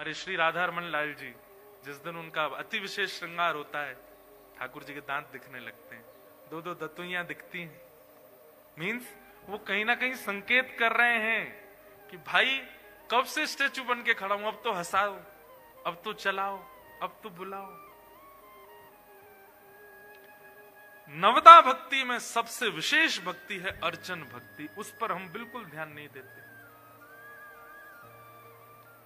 अरे श्री राधारमण लाल जी, जिस दिन उनका अति विशेष श्रृंगार होता है, ठाकुर जी के दांत दिखने लगते हैं, दो दो दतुइयां दिखती हैं। मीन्स वो कहीं ना कहीं संकेत कर रहे हैं कि भाई कब से स्टेचू बन के खड़ा हूं, अब तो हंसाओ, अब तो चलाओ, अब तो बुलाओ। नवदा भक्ति में सबसे विशेष भक्ति है अर्चन भक्ति, उस पर हम बिल्कुल ध्यान नहीं देते।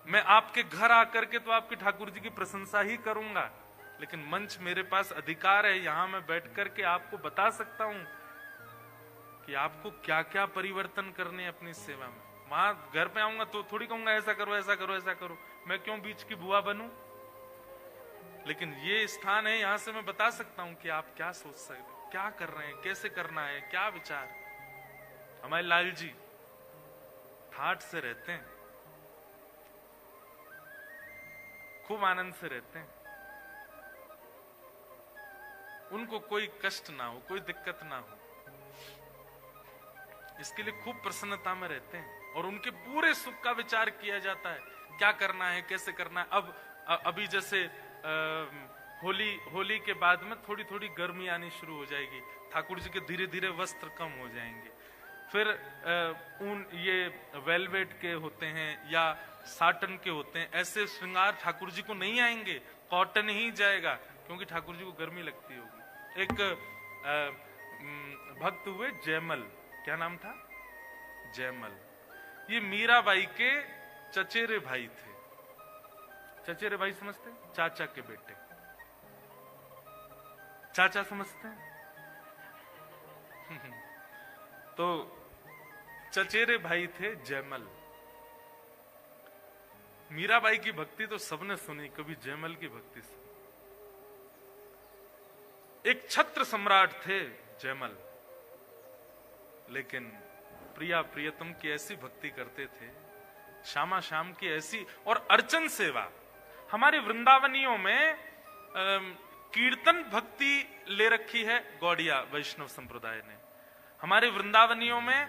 मैं आपके घर आकर के तो आपके ठाकुर जी की प्रशंसा ही करूंगा, लेकिन मंच मेरे पास अधिकार है, यहां मैं बैठ करके आपको बता सकता हूं कि आपको क्या क्या परिवर्तन करने अपनी सेवा में। वहां घर पे आऊंगा तो थोड़ी कहूंगा ऐसा करो ऐसा करो ऐसा करो, मैं क्यों बीच की बुआ बनूं। लेकिन ये स्थान है, यहां से मैं बता सकता हूं कि आप क्या सोच सकते, क्या कर रहे हैं, कैसे करना है, क्या विचार। हमारे लाल जी ठाठ से रहते हैं, खूब आनंद से रहते हैं, उनको कोई कष्ट ना हो, कोई दिक्कत ना हो, इसके लिए खूब प्रसन्नता में रहते हैं और उनके पूरे सुख का विचार किया जाता है, क्या करना है, कैसे करना है। अब अभी जैसे होली के बाद में थोड़ी थोड़ी गर्मी आनी शुरू हो जाएगी, ठाकुर जी के धीरे धीरे वस्त्र कम हो जाएंगे, फिर ऊन ये वेलवेट के होते हैं या साटन के होते हैं, ऐसे श्रृंगार ठाकुर जी को नहीं आएंगे, कॉटन ही जाएगा, क्योंकि ठाकुर जी को गर्मी लगती होगी। एक भक्त हुए जयमल, क्या नाम था, जयमल, ये मीराबाई के चचेरे भाई थे। चचेरे भाई समझते हैं, चाचा के बेटे, चाचा समझते हैं। तो चचेरे भाई थे जयमल। मीराबाई की भक्ति तो सबने सुनी, कभी जयमल की भक्ति सुनी। एक छत्र सम्राट थे जयमल, लेकिन प्रिया प्रियतम की ऐसी भक्ति करते थे, श्यामा श्याम की ऐसी, और अर्चन सेवा। हमारे वृंदावनियों में कीर्तन भक्ति ले रखी है गौड़िया वैष्णव संप्रदाय ने। हमारे वृंदावनियों में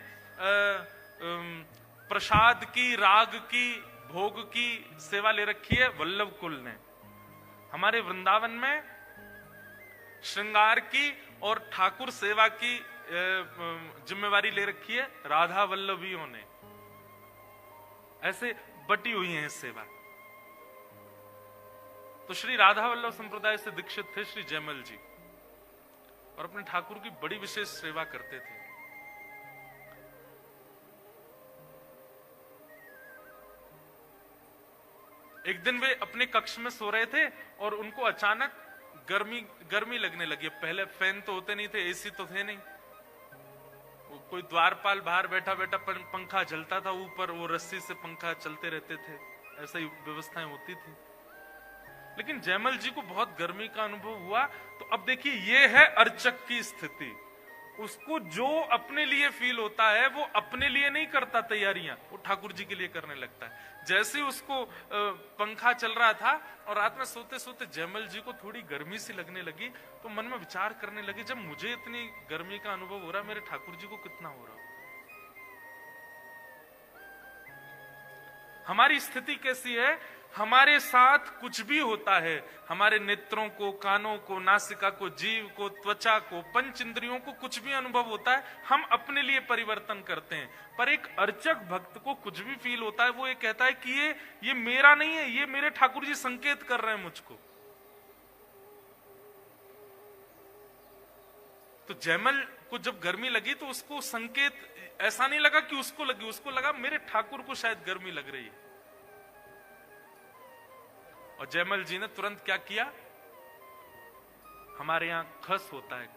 प्रसाद की, राग की, भोग की सेवा ले रखी है वल्लभ कुल ने। हमारे वृंदावन में श्रृंगार की और ठाकुर सेवा की जिम्मेवारी ले रखी है राधा वल्लभियों ने। ऐसे बटी हुई है सेवा। तो श्री राधा वल्लभ संप्रदाय से दीक्षित थे श्री जयमल जी, और अपने ठाकुर की बड़ी विशेष सेवा करते थे। एक दिन वे अपने कक्ष में सो रहे थे और उनको अचानक गर्मी लगने लगी। पहले फैन तो होते नहीं थे, एसी तो थे नहीं, कोई द्वारपाल बाहर बैठा बैठा पंखा चलता था ऊपर, वो रस्सी से पंखा चलते रहते थे, ऐसा ही व्यवस्थाएं होती थी। लेकिन जयमल जी को बहुत गर्मी का अनुभव हुआ। तो अब देखिए, ये है अर्चक की स्थिति। उसको जो अपने लिए फील होता है वो अपने लिए नहीं करता तैयारियां, वो ठाकुर जी के लिए करने लगता है। जैसे उसको पंखा चल रहा था और रात में सोते सोते जयमल जी को थोड़ी गर्मी सी लगने लगी, तो मन में विचार करने लगे, जब मुझे इतनी गर्मी का अनुभव हो रहा, मेरे ठाकुर जी को कितना हो रहा। हमारी स्थिति कैसी है, हमारे साथ कुछ भी होता है, हमारे नेत्रों को, कानों को, नासिका को, जीव को, त्वचा को, पंच इंद्रियों को कुछ भी अनुभव होता है, हम अपने लिए परिवर्तन करते हैं। पर एक अर्चक भक्त को कुछ भी फील होता है, वो ये कहता है कि ये मेरा नहीं है, ये मेरे ठाकुर जी संकेत कर रहे हैं मुझको। तो जयमल को जब गर्मी लगी तो उसको संकेत ऐसा नहीं लगा कि उसको लगी, उसको लगा मेरे ठाकुर को शायद गर्मी लग रही है। और जयमल जी ने तुरंत क्या किया, हमारे यहां खस होता है,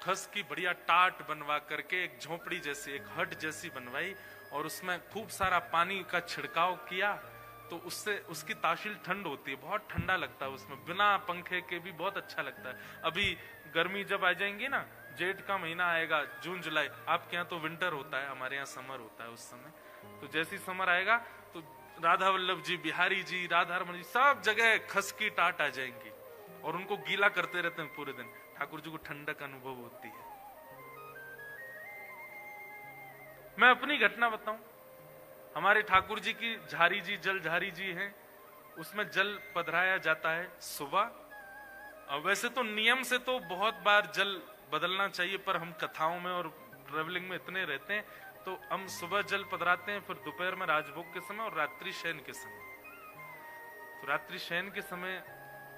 खस की बढ़िया टाट बनवा करके एक झोपड़ी जैसी, एक हट जैसी बनवाई और उसमें खूब सारा पानी का छिड़काव किया, तो उससे उसकी तासील ठंड होती है, बहुत ठंडा लगता है उसमें, बिना पंखे के भी बहुत अच्छा लगता है। अभी गर्मी जब आ जाएंगी ना, जेठ का महीना आएगा, जून जुलाई, आपके यहाँ तो विंटर होता है, हमारे यहाँ समर होता है उस समय। तो जैसी समर आएगा तो राधा वल्लभ जी, बिहारी जी, राधा रमन जी, सब जगह खस की टाट आ जाएंगी और उनको गीला करते रहते हैं पूरे दिन। ठाकुर जी को ठंडक अनुभव होती है। मैं अपनी घटना बताऊं, हमारे ठाकुर जी की झारी जी, जल झारी जी हैं, उसमें जल पधराया जाता है सुबह। और वैसे तो नियम से तो बहुत बार जल बदलना चाहिए, पर हम कथाओं में और ट्रेवलिंग में इतने रहते हैं, तो हम सुबह जल पधराते हैं, फिर दोपहर में राजभोग के समय और रात्रि शयन के समय। तो रात्रि शयन के समय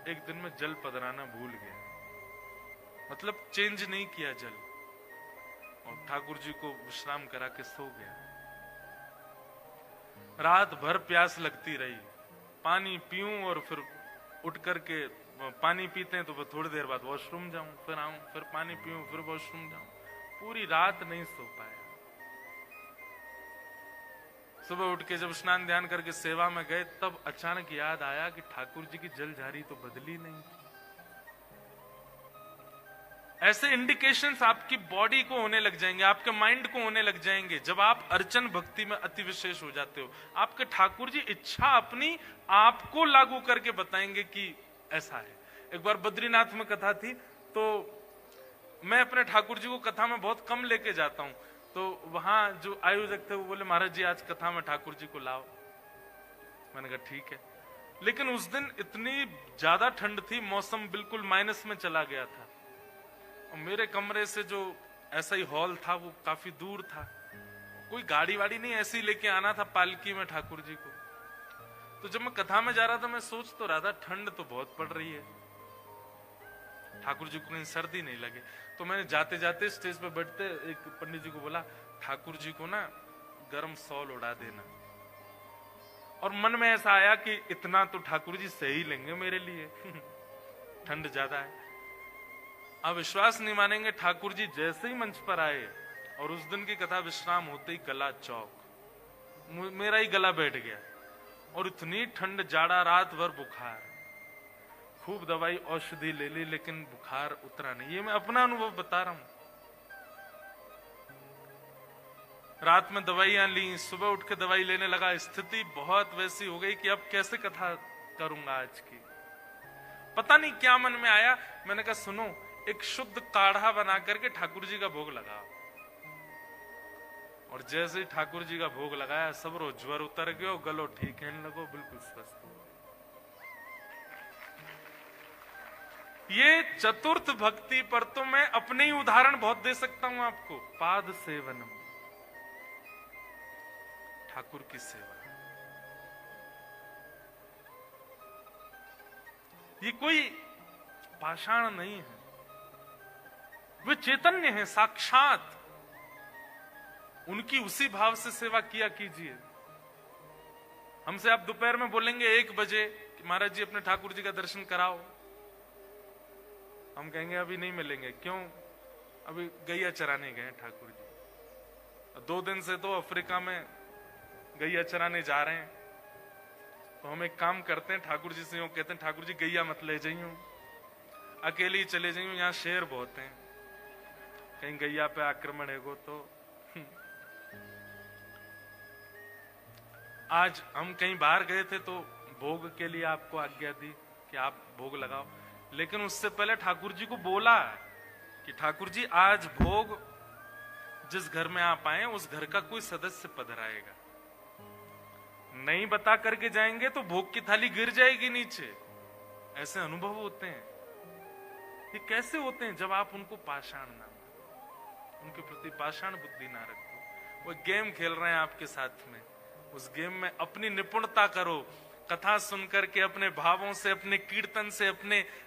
एक दिन में जल पधराना भूल गया, मतलब चेंज नहीं किया जल, और ठाकुर जी को विश्राम करा के सो गया। रात भर प्यास लगती रही, पानी पीऊं और फिर उठ करके पानी पीते हैं तो थोड़ी देर बाद वॉशरूम जाऊं, फिर आऊं, फिर पानी पीऊं, फिर वॉशरूम जाऊं, पूरी रात नहीं सो पाया। सुबह उठ के जब स्नान ध्यान करके सेवा में गए, तब अचानक याद आया कि ठाकुर जी की जल झारी तो बदली नहीं थी। ऐसे इंडिकेशंस आपकी बॉडी को होने लग जाएंगे, आपके माइंड को होने लग जाएंगे जब आप अर्चन भक्ति में अति विशेष हो जाते हो। आपके ठाकुर जी इच्छा अपनी आपको लागू करके बताएंगे कि ऐसा है। एक बार बद्रीनाथ में कथा थी, तो मैं अपने ठाकुर जी को कथा में बहुत कम लेके जाता हूं, तो वहां जो आयोजक थे वो बोले महाराज जी आज कथा में ठाकुर जी को लाओ। मैंने कहा ठीक है, लेकिन उस दिन इतनी ज्यादा ठंड थी, मौसम बिल्कुल माइनस में चला गया था, और मेरे कमरे से जो ऐसा ही हॉल था वो काफी दूर था, कोई गाड़ी वाड़ी नहीं, ऐसे ही लेके आना था पालकी में ठाकुर जी को। तो जब मैं कथा में जा रहा था, मैं सोच तो रहा था ठंड तो बहुत पड़ रही है, ठाकुर जी को कहीं सर्दी नहीं लगे। तो मैंने जाते जाते स्टेज पे बैठते एक पंडित जी को बोला ठाकुर जी को ना गर्म शॉल उड़ा देना, और मन में ऐसा आया कि इतना तो ठाकुर जी सही लेंगे मेरे लिए ठंड ज्यादा है। आप विश्वास नहीं मानेंगे, ठाकुर जी जैसे ही मंच पर आए और उस दिन की कथा विश्राम होते ही गला चौक, मेरा ही गला बैठ गया, और इतनी ठंड, जाड़ा, रात भर बुखार, खूब दवाई औषधि ले ली लेकिन बुखार उतरा नहीं। ये मैं अपना अनुभव बता रहा हूं। रात में दवाइयां ली, सुबह उठ के दवाई लेने लगा, स्थिति बहुत वैसी हो गई कि अब कैसे कथा करूंगा आज की। पता नहीं क्या मन में आया, मैंने कहा सुनो एक शुद्ध काढ़ा बना करके ठाकुर जी का भोग लगाओ। और जैसे ही ठाकुर जी का भोग लगाया, सब रो ज्वर उतर गयो, गलो ठीक है लगो, बिल्कुल स्वस्थ। ये चतुर्थ भक्ति पर तो मैं अपने ही उदाहरण बहुत दे सकता हूं आपको। पाद सेवनम, ठाकुर की सेवा, ये कोई पाषाण नहीं है, वे चैतन्य है साक्षात। उनकी उसी भाव से सेवा किया कीजिए। हमसे आप दोपहर में बोलेंगे 1 बजे कि महाराज जी अपने ठाकुर जी का दर्शन कराओ, हम कहेंगे अभी नहीं मिलेंगे। क्यों? अभी गैया चराने गए ठाकुर जी, 2 दिन से तो अफ्रीका में गैया चराने जा रहे हैं। तो हम एक काम करते हैं, ठाकुर जी से यूं कहते हैं ठाकुर जी गैया मत ले जाइयो, अकेले ही चले जाइयो, यहाँ शेर बहुत हैं, कहीं गैया पे आक्रमण है गो तो। आज हम कहीं बाहर गए थे तो भोग के लिए आपको आज्ञा दी कि आप भोग लगाओ, लेकिन उससे पहले ठाकुर जी को बोला कि ठाकुर जी आज भोग जिस घर में आप आए उस घर का कोई सदस्य पधराएगा। नहीं बता करके जाएंगे तो भोग की थाली गिर जाएगी नीचे। ऐसे अनुभव होते हैं। ये कैसे होते हैं? जब आप उनको पाषाण ना, उनके प्रति पाषाण बुद्धि ना रखो। वो गेम खेल रहे हैं आपके साथ में, उस गेम में अपनी निपुणता करो। कथा सुनकर के अपने भावों से, अपने कीर्तन से,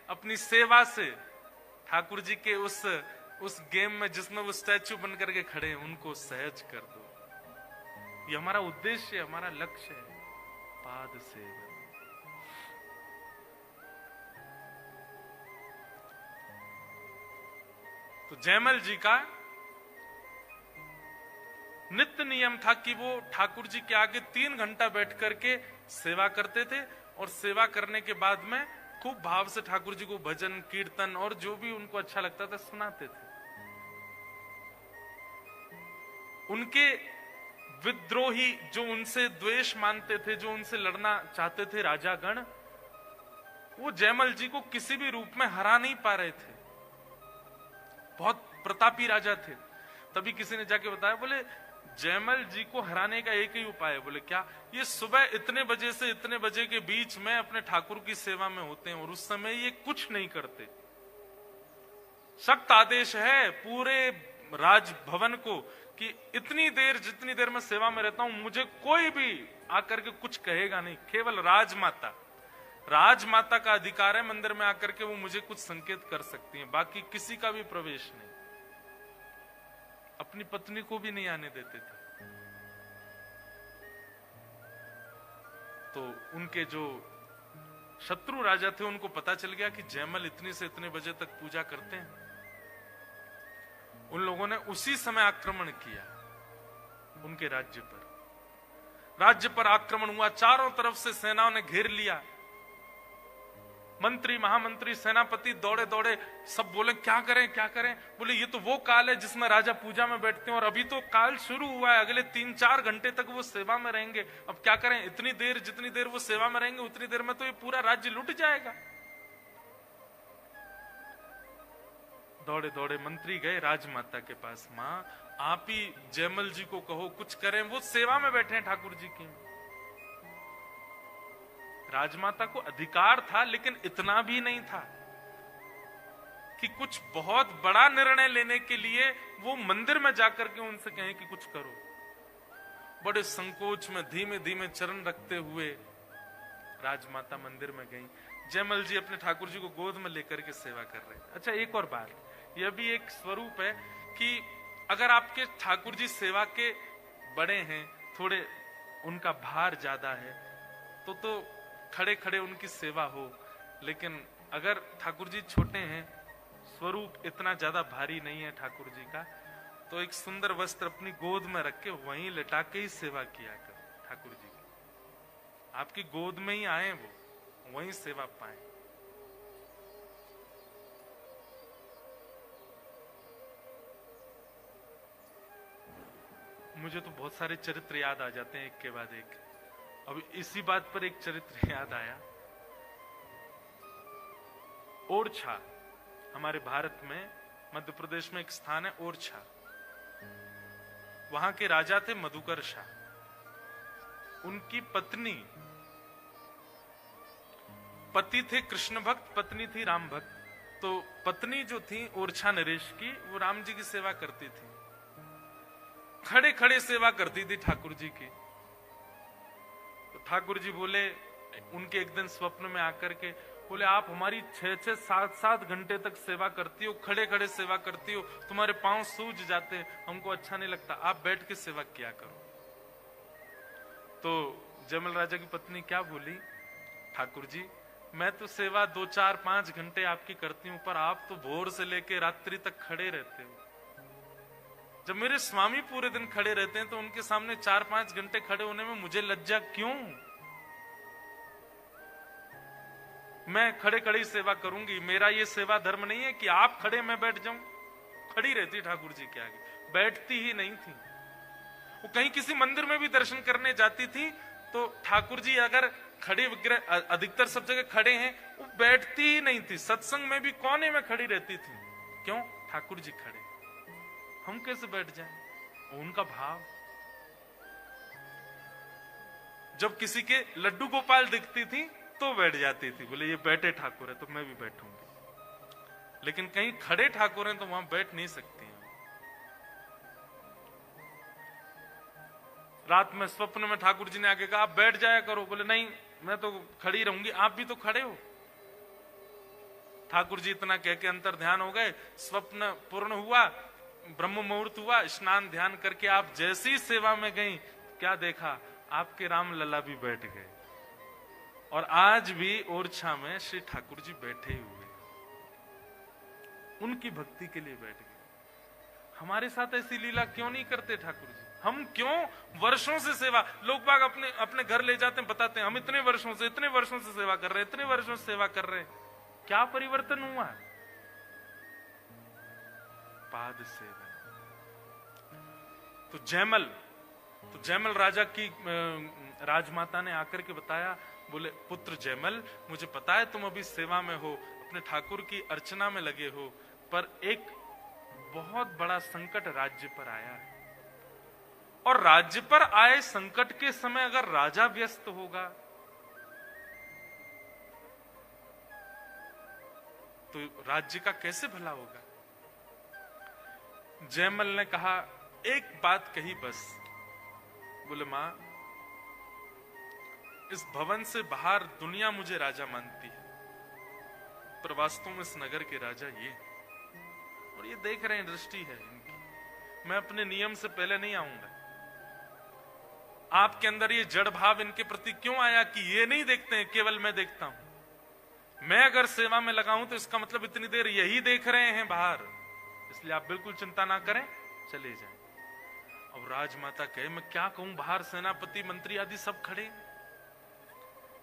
अपनी सेवा से ठाकुर जी के उस गेम में जिसमें वो स्टैचू बन करके खड़े हैं उनको सहज कर दो। ये हमारा उद्देश्य, हमारा लक्ष्य है। पाद सेवन। तो जयमल जी का नित्य नियम था कि वो ठाकुर जी के आगे 3 घंटा बैठ करके सेवा करते थे, और सेवा करने के बाद में खूब भाव से ठाकुर जी को भजन, कीर्तन और जो भी उनको अच्छा लगता था सुनाते थे। उनके विद्रोही जो उनसे द्वेष मानते थे, जो उनसे लड़ना चाहते थे राजागण, वो जयमल जी को किसी भी रूप में हरा नहीं पा रहे थे। बहुत प्रतापी राजा थे। तभी किसी ने जाके बताया, बोले जयमल जी को हराने का एक ही उपाय है। बोले क्या? ये सुबह इतने बजे से इतने बजे के बीच में अपने ठाकुर की सेवा में होते हैं और उस समय ये कुछ नहीं करते। सख्त आदेश है पूरे राजभवन को कि इतनी देर जितनी देर मैं सेवा में रहता हूं मुझे कोई भी आकर के कुछ कहेगा नहीं। केवल राजमाता का अधिकार है मंदिर में आकर के वो मुझे कुछ संकेत कर सकती हैं, बाकी किसी का भी प्रवेश नहीं। अपनी पत्नी को भी नहीं आने देते थे। तो उनके जो शत्रु राजा थे उनको पता चल गया कि जयमल इतने से इतने बजे तक पूजा करते हैं। उन लोगों ने उसी समय आक्रमण किया उनके राज्य पर आक्रमण हुआ। चारों तरफ से सेनाओं ने घेर लिया। मंत्री, महामंत्री, सेनापति दौड़े दौड़े, सब बोले क्या करें। बोले ये तो वो काल है जिसमें राजा पूजा में बैठते हैं और अभी तो काल शुरू हुआ है, अगले 3-4 घंटे तक वो सेवा में रहेंगे। अब क्या करें? इतनी देर जितनी देर वो सेवा में रहेंगे उतनी देर में तो ये पूरा राज्य लुट जाएगा। दौड़े दौड़े मंत्री गए राजमाता के पास। मां, आप ही जयमल जी को कहो कुछ करें, वो सेवा में बैठे हैं ठाकुर जी की। राजमाता को अधिकार था लेकिन इतना भी नहीं था कि कुछ बहुत बड़ा निर्णय लेने के लिए वो मंदिर में जाकर के उनसे कहें कि कुछ करो। बड़े संकोच में धीमे धीमे चरण रखते हुए राजमाता मंदिर में गई। जयमल जी अपने ठाकुर जी को गोद में लेकर के सेवा कर रहे। अच्छा, एक और बात, यह भी एक स्वरूप है कि अगर आपके ठाकुर जी सेवा के बड़े हैं, थोड़े उनका भार ज्यादा है, तो खड़े खड़े उनकी सेवा हो। लेकिन अगर ठाकुर जी छोटे हैं, स्वरूप इतना ज्यादा भारी नहीं है ठाकुर जी का, तो एक सुंदर वस्त्र अपनी गोद में रख के वहीं लेटा के ही सेवा किया कर ठाकुर जी की। आपकी गोद में ही आए वो, वहीं सेवा पाए। मुझे तो बहुत सारे चरित्र याद आ जाते हैं एक के बाद एक। अब इसी बात पर एक चरित्र याद आया। ओरछा, हमारे भारत में मध्य प्रदेश में एक स्थान है ओरछा। वहां के राजा थे मधुकर शाह। उनकी पति थे कृष्ण भक्त, पत्नी थी राम भक्त। तो पत्नी जो थी ओरछा नरेश की, वो राम जी की सेवा करती थी, खड़े खड़े सेवा करती थी ठाकुर जी की। तो ठाकुर जी बोले, उनके एक दिन स्वप्न में आकर के बोले, आप हमारी 6-6, 7-7 घंटे तक सेवा करती हो, खड़े खड़े सेवा करती हो, तुम्हारे पांव सूज जाते, हमको अच्छा नहीं लगता, आप बैठ के सेवा किया करो। तो जयमल राजा की पत्नी क्या बोली, ठाकुर जी मैं तो सेवा 2, 4, 5 घंटे आपकी करती हूं, पर आप तो भोर से लेके रात्रि तक खड़े रहते हो। जब मेरे स्वामी पूरे दिन खड़े रहते हैं तो उनके सामने 4-5 घंटे खड़े होने में मुझे लज्जा क्यों? मैं खड़े खड़े ही सेवा करूंगी। मेरा ये सेवा धर्म नहीं है कि आप खड़े मैं बैठ जाऊं। खड़ी रहती ठाकुर जी के आगे, बैठती ही नहीं थी। वो कहीं किसी मंदिर में भी दर्शन करने जाती थी तो ठाकुर जी अगर खड़े विग्रह, अधिकतर सब जगह खड़े हैं, वो बैठती ही नहीं थी। सत्संग में भी कोने में खड़ी रहती थी। क्यों? ठाकुर जी खड़े, हम कैसे बैठ जाएं? उनका भाव। जब किसी के लड्डू गोपाल दिखती थी तो बैठ जाती थी, बोले ये बैठे ठाकुर है तो मैं भी बैठूंगी। लेकिन कहीं खड़े ठाकुर हैं तो वहां बैठ नहीं सकती हैं। रात में स्वप्न में ठाकुर जी ने आके कहा, आप बैठ जाया करो। बोले नहीं, मैं तो खड़ी रहूंगी, आप भी तो खड़े हो। ठाकुर जी इतना कह के अंतर ध्यान हो गए। स्वप्न पूर्ण हुआ, ब्रह्म मुहूर्त हुआ, स्नान ध्यान करके आप जैसी सेवा में गई, क्या देखा, आपके राम लला भी बैठ गए। और आज भी ओरछा में श्री ठाकुर जी बैठे हुए, उनकी भक्ति के लिए बैठ गए। हमारे साथ ऐसी लीला क्यों नहीं करते ठाकुर जी? हम क्यों वर्षों से सेवा, लोग बाग अपने अपने घर ले जाते हैं, बताते हैं हम इतने वर्षों से सेवा कर रहे हैं, इतने वर्षों से सेवा कर रहे हैं। क्या परिवर्तन हुआ? पाद सेवन। तो जयमल राजा की राजमाता ने आकर के बताया, बोले पुत्र जयमल, मुझे पता है तुम अभी सेवा में हो, अपने ठाकुर की अर्चना में लगे हो, पर एक बहुत बड़ा संकट राज्य पर आया है। और राज्य पर आए संकट के समय अगर राजा व्यस्त होगा तो राज्य का कैसे भला होगा। जयमल ने कहा, एक बात कही बस। बोले, मां, इस भवन से बाहर दुनिया मुझे राजा मानती है, पर वास्तव में इस नगर के राजा ये, और ये देख रहे हैं दृष्टि है इनकी। मैं अपने नियम से पहले नहीं आऊंगा। आपके अंदर ये जड़ भाव इनके प्रति क्यों आया कि ये नहीं देखते हैं, केवल मैं देखता हूं। मैं अगर सेवा में लगाऊं तो इसका मतलब इतनी देर यही देख रहे हैं बाहर, इसलिए आप बिल्कुल चिंता ना करें, चले जाएं। अब राजमाता कहे, मैं क्या कहूं, बाहर सेनापति मंत्री आदि सब खड़े।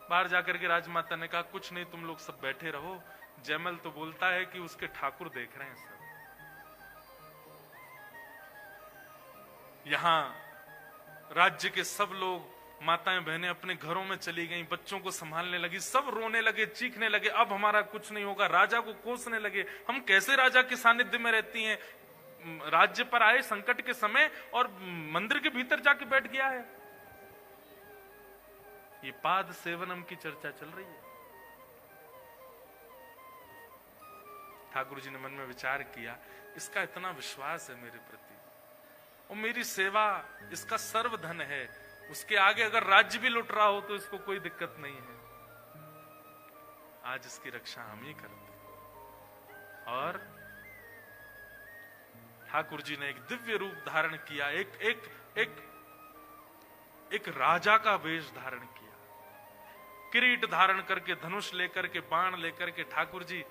बाहर जाकर के राजमाता ने कहा, कुछ नहीं, तुम लोग सब बैठे रहो। जयमल तो बोलता है कि उसके ठाकुर देख रहे हैं सब। यहां राज्य के सब लोग, माताएं बहनें अपने घरों में चली गईं, बच्चों को संभालने लगी, सब रोने लगे, चीखने लगे, अब हमारा कुछ नहीं होगा। राजा को कोसने लगे, हम कैसे राजा के सानिध्य में रहती हैं, राज्य पर आए संकट के समय और मंदिर के भीतर जाके बैठ गया है। ये पाद सेवनम की चर्चा चल रही है। ठाकुर जी ने मन में विचार किया, इसका इतना विश्वास है मेरे प्रति और मेरी सेवा इसका सर्वधन है, उसके आगे अगर राज्य भी लुट रहा हो तो इसको कोई दिक्कत नहीं है। आज इसकी रक्षा हम ही करते। और ठाकुर जी ने एक दिव्य रूप धारण किया, एक राजा का वेश धारण किया, किरीट धारण करके, धनुष लेकर के, बाण लेकर के ठाकुर जी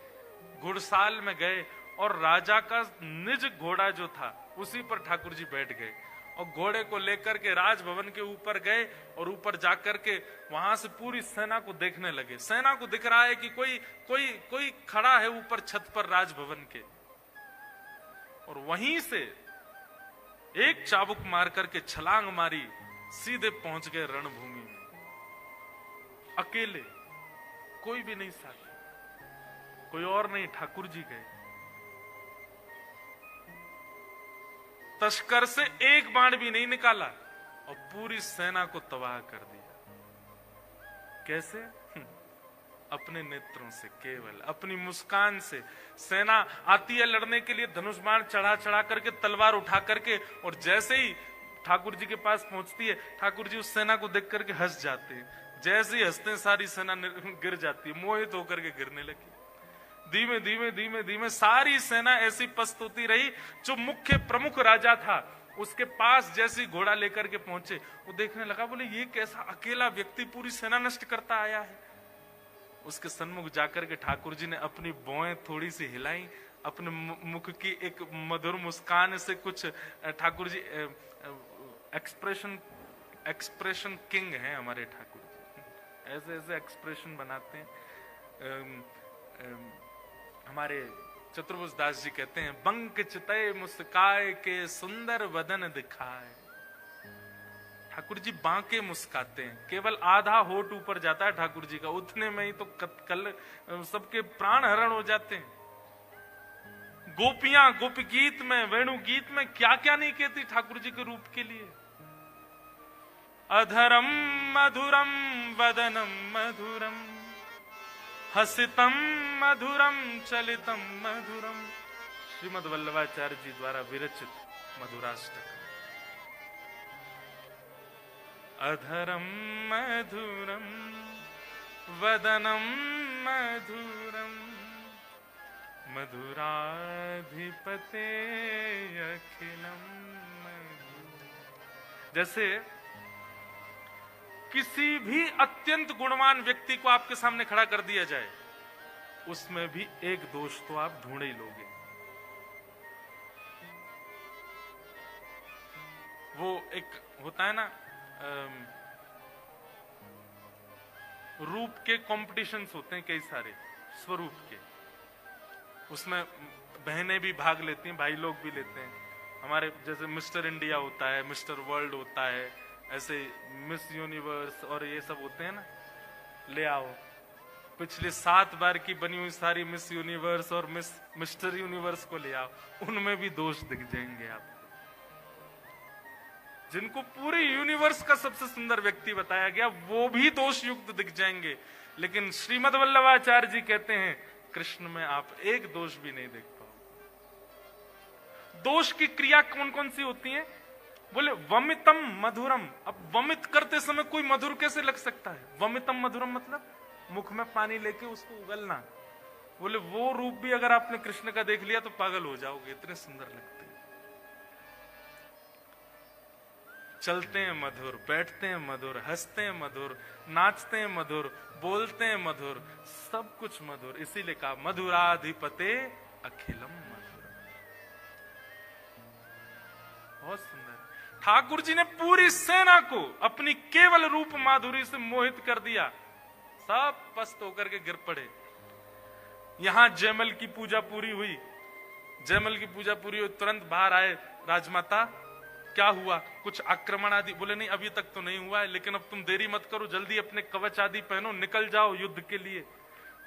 घुड़साल में गए और राजा का निज घोड़ा जो था उसी पर ठाकुर जी बैठ गए और घोड़े को लेकर के राजभवन के ऊपर गए और ऊपर जाकर के वहां से पूरी सेना को देखने लगे। सेना को दिख रहा है कि कोई खड़ा है ऊपर छत पर राजभवन के, और वहीं से एक चाबुक मार करके छलांग मारी, सीधे पहुंच गए रणभूमि में, अकेले, कोई भी नहीं साथ, कोई और नहीं, ठाकुर जी गए। तस्कर से एक बाण भी नहीं निकाला और पूरी सेना को तबाह कर दिया। कैसे? अपने नेत्रों से, केवल अपनी मुस्कान से। सेना आती है लड़ने के लिए, धनुष बाण चढ़ा चढ़ा करके, तलवार उठा करके, और जैसे ही ठाकुर जी के पास पहुंचती है, ठाकुर जी उस सेना को देख करके हंस जाते हैं। जैसे ही हंसते हैं सारी सेना गिर जाती है, मोहित होकर के गिरने लगी। धीमे धीमे धीमे धीमे सारी सेना ऐसी पस्त होती रही। जो मुख्य प्रमुख राजा था उसके पास जैसी घोड़ा लेकर के पहुंचे, वो देखने लगा, बोले ये कैसा अकेला व्यक्ति पूरी सेना नष्ट करता आया है। उसके सन्मुख जाकर के ठाकुर जी ने अपनी भौएं थोड़ी सी हिलाई, अपने मुख की एक मधुर मुस्कान से कुछ, ठाकुर जी एक्सप्रेशन किंग हैं हमारे ठाकुर जी, ऐसे ऐसे एक्सप्रेशन बनाते हैं। हमारे चतुर्भुज दास जी कहते हैं, बंक चितय मुस्काए के सुंदर वदन दिखाए। ठाकुर जी बांके मुस्काते हैं, केवल आधा होठ ऊपर जाता है ठाकुर जी का, उतने में ही तो कल सबके प्राण हरण हो जाते हैं। गोपियां गोपी गीत में, वेणु गीत में क्या क्या नहीं कहती ठाकुर जी के रूप के लिए। अधरम मधुरम वदनम मधुरम, हसितम मधुरम चलितम मधुरम। श्रीमद् वल्लभाचार्य जी द्वारा विरचित मधुराष्टक। अधरम मधुरम वदनम मधुरम, मधुराधिपते अखिलम मधुरम। जैसे किसी भी अत्यंत गुणवान व्यक्ति को आपके सामने खड़ा कर दिया जाए, उसमें भी एक दोष तो आप ढूंढ ही लोगे। वो एक होता है ना, रूप के कॉम्पिटिशन्स होते हैं कई सारे, स्वरूप के, उसमें बहनें भी भाग लेती हैं, भाई लोग भी लेते हैं। हमारे जैसे मिस्टर इंडिया होता है, मिस्टर वर्ल्ड होता है, ऐसे मिस यूनिवर्स और ये सब होते हैं ना। ले आओ पिछले 7 बार की बनी हुई सारी मिस यूनिवर्स और मिस्टर यूनिवर्स को ले आओ, उनमें भी दोष दिख जाएंगे आपको। जिनको पूरे यूनिवर्स का सबसे सुंदर व्यक्ति बताया गया, वो भी दोष युक्त दिख जाएंगे। लेकिन श्रीमद् वल्लभाचार्य जी कहते हैं कृष्ण में आप एक दोष भी नहीं देख पाओगे। दोष की क्रिया कौन कौन सी होती है? बोले वमितम मधुरम। अब वमित करते समय कोई मधुर कैसे लग सकता है? वमितम मधुरम मतलब मुख में पानी लेके उसको उगलना। बोले वो रूप भी अगर आपने कृष्ण का देख लिया तो पागल हो जाओगे, इतने सुंदर लगते हैं। चलते हैं मधुर, बैठते हैं मधुर, हंसते हैं मधुर, नाचते हैं मधुर, बोलते हैं मधुर, सब कुछ मधुर। इसीलिए कहा मधुराधिपते अखिलम मधुर। बहुत सुंदर। ठाकुर जी ने पूरी सेना को अपनी केवल रूप माधुरी से मोहित कर दिया। सब पस्त होकर के गिर पड़े। यहां जयमल की पूजा पूरी हुई। जयमल की पूजा पूरी हुई, तुरंत बाहर आए राजमाता, क्या हुआ? कुछ आक्रमण आदि? बोले नहीं अभी तक तो नहीं हुआ है, लेकिन अब तुम देरी मत करो, जल्दी अपने कवच आदि पहनो, निकल जाओ युद्ध के लिए।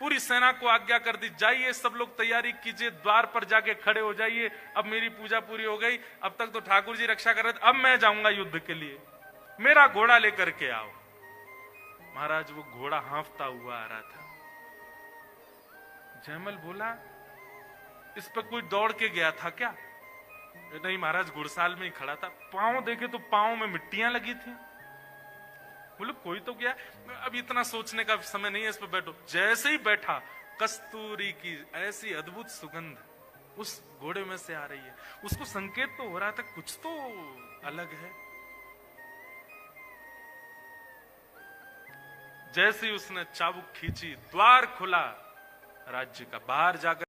पूरी सेना को आज्ञा कर दी, जाइए सब लोग तैयारी कीजिए, द्वार पर जाके खड़े हो जाइए, अब मेरी पूजा पूरी हो गई, अब तक तो ठाकुर जी रक्षा कर रहे थे, अब मैं जाऊंगा युद्ध के लिए, मेरा घोड़ा लेकर के आओ। महाराज वो घोड़ा हाँफता हुआ आ रहा था। जयमल बोला इस पर कोई दौड़ के गया था क्या? नहीं महाराज, घुड़साल में ही खड़ा था। पांव देखे तो पांव में मिट्टियां लगी थी। बोले कोई तो गया। अब इतना सोचने का समय नहीं है, इस पर बैठो। जैसे ही बैठा, कस्तूरी की ऐसी अद्भुत सुगंध उस घोड़े में से आ रही है। उसको संकेत तो हो रहा था कुछ तो अलग है। जैसे ही उसने चाबुक खींची, द्वार खुला, राज्य का बाहर जाकर